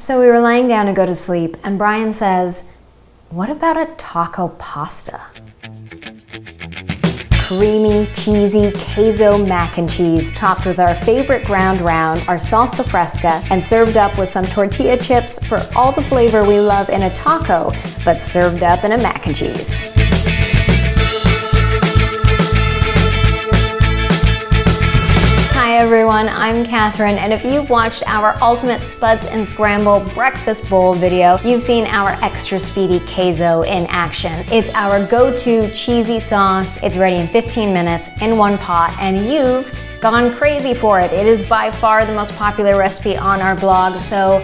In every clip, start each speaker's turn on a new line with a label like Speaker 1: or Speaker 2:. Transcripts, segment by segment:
Speaker 1: So we were laying down to go to sleep, and Brian says, "What about a taco pasta?" Creamy, cheesy queso mac and cheese topped with our favorite ground round, our salsa fresca, and served up with some tortilla chips for all the flavor we love in a taco, but served up in a mac and cheese. Hi everyone, I'm Catherine, and if you've watched our Ultimate Spuds and Scramble Breakfast Bowl video, you've seen our extra speedy queso in action. It's our go-to cheesy sauce. It's ready in 15 minutes in one pot, and you've gone crazy for it. It is by far the most popular recipe on our blog, so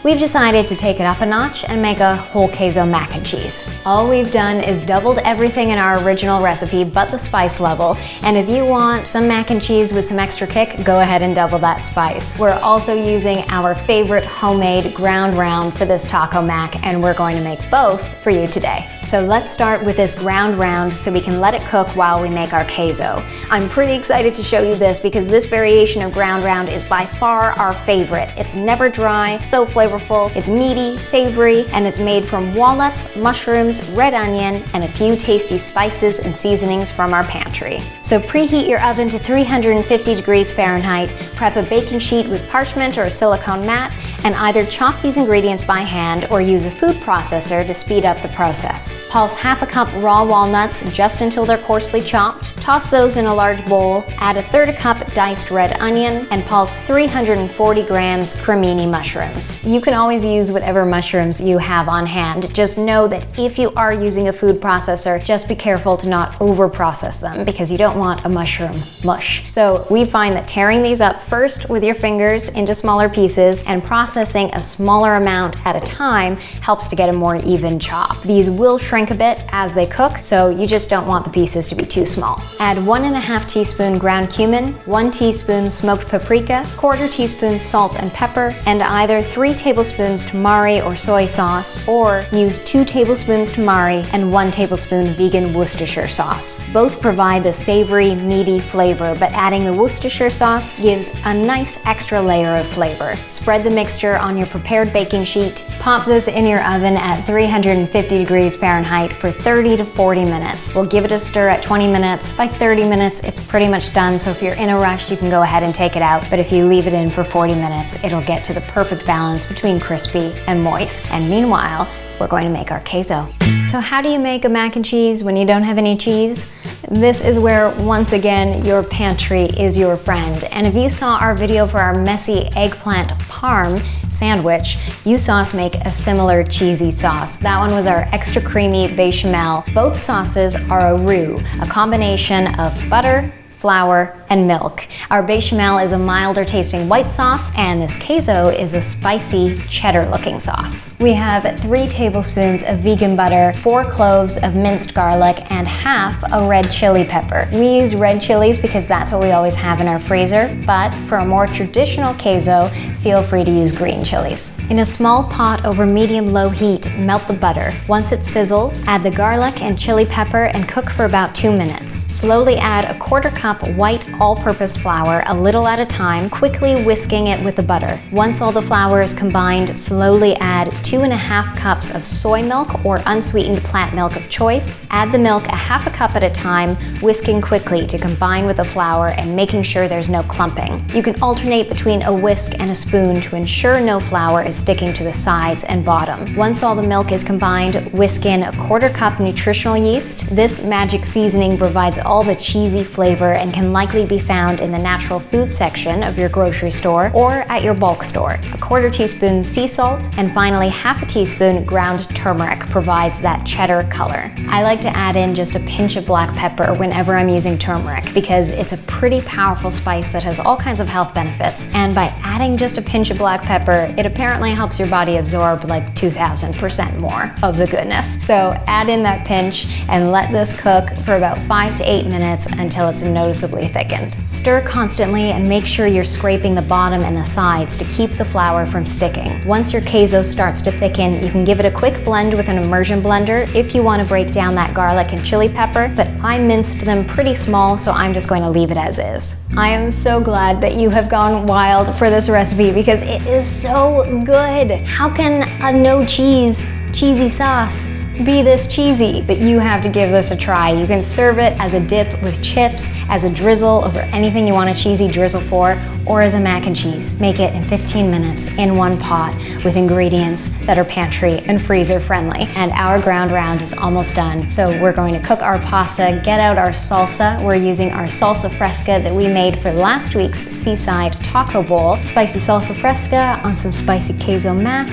Speaker 1: we've decided to take it up a notch and make a whole queso mac and cheese. All we've done is doubled everything in our original recipe but the spice level, and if you want some mac and cheese with some extra kick, go ahead and double that spice. We're also using our favorite homemade ground round for this taco mac, and we're going to make both for you today. So let's start with this ground round so we can let it cook while we make our queso. I'm pretty excited to show you this because this variation of ground round is by far our favorite. It's never dry, so flavorful. It's meaty, savory, and it's made from walnuts, mushrooms, red onion, and a few tasty spices and seasonings from our pantry. So preheat your oven to 350 degrees Fahrenheit, prep a baking sheet with parchment or a silicone mat, and either chop these ingredients by hand or use a food processor to speed up the process. Pulse half a cup raw walnuts just until they're coarsely chopped. Toss those in a large bowl, add a third a cup diced red onion, and pulse 340 grams cremini mushrooms. You can always use whatever mushrooms you have on hand. Just know that if you are using a food processor, just be careful to not over-process them because you don't want a mushroom mush. So we find that tearing these up first with your fingers into smaller pieces and processing a smaller amount at a time helps to get a more even chop. These will shrink a bit as they cook, so you just don't want the pieces to be too small. Add 1.5 teaspoon ground cumin, 1 teaspoon smoked paprika, 1/4 teaspoon salt and pepper, and either 3 tablespoons tamari or soy sauce, or use 2 tablespoons tamari and 1 tablespoon vegan Worcestershire sauce. Both provide the savory, meaty flavor, but adding the Worcestershire sauce gives a nice extra layer of flavor. Spread the mixture on your prepared baking sheet. Pop this in your oven at 350 degrees Fahrenheit for 30 to 40 minutes. We'll give it a stir at 20 minutes. By 30 minutes, it's pretty much done, so if you're in a rush, you can go ahead and take it out, but if you leave it in for 40 minutes, it'll get to the perfect balance between crispy and moist. And meanwhile, we're going to make our queso. So how do you make a mac and cheese when you don't have any cheese? This is where, once again, your pantry is your friend. And if you saw our video for our messy eggplant parm sandwich, you saw us make a similar cheesy sauce. That one was our extra creamy bechamel. Both sauces are a roux, a combination of butter, flour, and milk. Our bechamel is a milder tasting white sauce, and this queso is a spicy cheddar looking sauce. We have 3 tablespoons of vegan butter, 4 cloves of minced garlic, and half a red chili pepper. We use red chilies because that's what we always have in our freezer, but for a more traditional queso, feel free to use green chilies. In a small pot over medium-low heat, melt the butter. Once it sizzles, add the garlic and chili pepper and cook for about 2 minutes. Slowly add a 1/4 cup white all-purpose flour a little at a time, quickly whisking it with the butter. Once all the flour is combined, slowly add 2.5 cups of soy milk or unsweetened plant milk of choice. Add the milk a 1/2 cup at a time, whisking quickly to combine with the flour and making sure there's no clumping. You can alternate between a whisk and a spoon to ensure no flour is sticking to the sides and bottom. Once all the milk is combined, whisk in a 1/4 cup nutritional yeast. This magic seasoning provides all the cheesy flavor and can likely be found in the natural food section of your grocery store or at your bulk store. A 1/4 teaspoon sea salt, and finally 1/2 teaspoon ground turmeric provides that cheddar color. I like to add in just a pinch of black pepper whenever I'm using turmeric because it's a pretty powerful spice that has all kinds of health benefits, and by adding just a pinch of black pepper, it apparently helps your body absorb like 2,000% more of the goodness. So add in that pinch and let this cook for about 5 to 8 minutes until it's noticeably thickened. Stir constantly and make sure you're scraping the bottom and the sides to keep the flour from sticking. Once your queso starts to thicken, you can give it a quick blend with an immersion blender if you want to break down that garlic and chili pepper, but I minced them pretty small, so I'm just going to leave it as is. I am so glad that you have gone wild for this recipe recipe because it is so good. How can a no cheese, cheesy sauce be this cheesy? But you have to give this a try. You can serve it as a dip with chips, as a drizzle over anything you want a cheesy drizzle for, or as a mac and cheese. Make it in 15 minutes in one pot with ingredients that are pantry and freezer friendly. And our ground round is almost done. So we're going to cook our pasta, get out our salsa. We're using our salsa fresca that we made for last week's seaside taco bowl. Spicy salsa fresca on some spicy queso mac.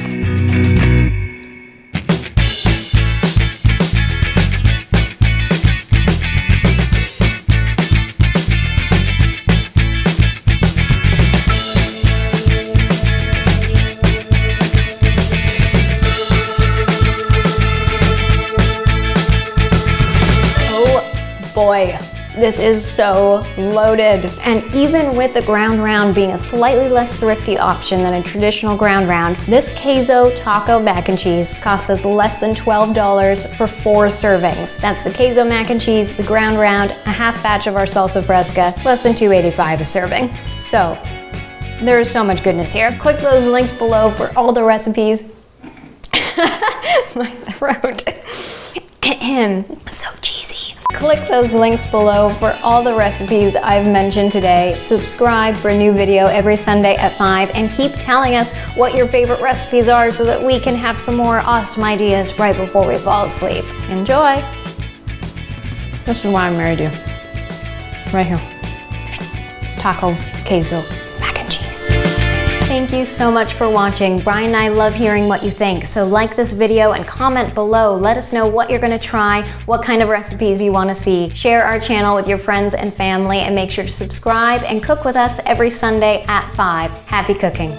Speaker 1: Boy, this is so loaded. And even with the ground round being a slightly less thrifty option than a traditional ground round, this queso taco mac and cheese costs us less than $12 for 4 servings. That's the queso mac and cheese, the ground round, a half batch of our salsa fresca, less than $2.85 a serving. So, there is so much goodness here. Click those links below for all the recipes. My throat. So cheesy. Click those links below for all the recipes I've mentioned today. Subscribe for a new video every Sunday at 5 and keep telling us what your favorite recipes are so that we can have some more awesome ideas right before we fall asleep. Enjoy! This is why I'm married to you. Right here. Taco, queso, mac and cheese. Thank you so much for watching. Brian and I love hearing what you think, so like this video and comment below. Let us know what you're gonna try, what kind of recipes you wanna see. Share our channel with your friends and family, and make sure to subscribe and cook with us every Sunday at 5. Happy cooking.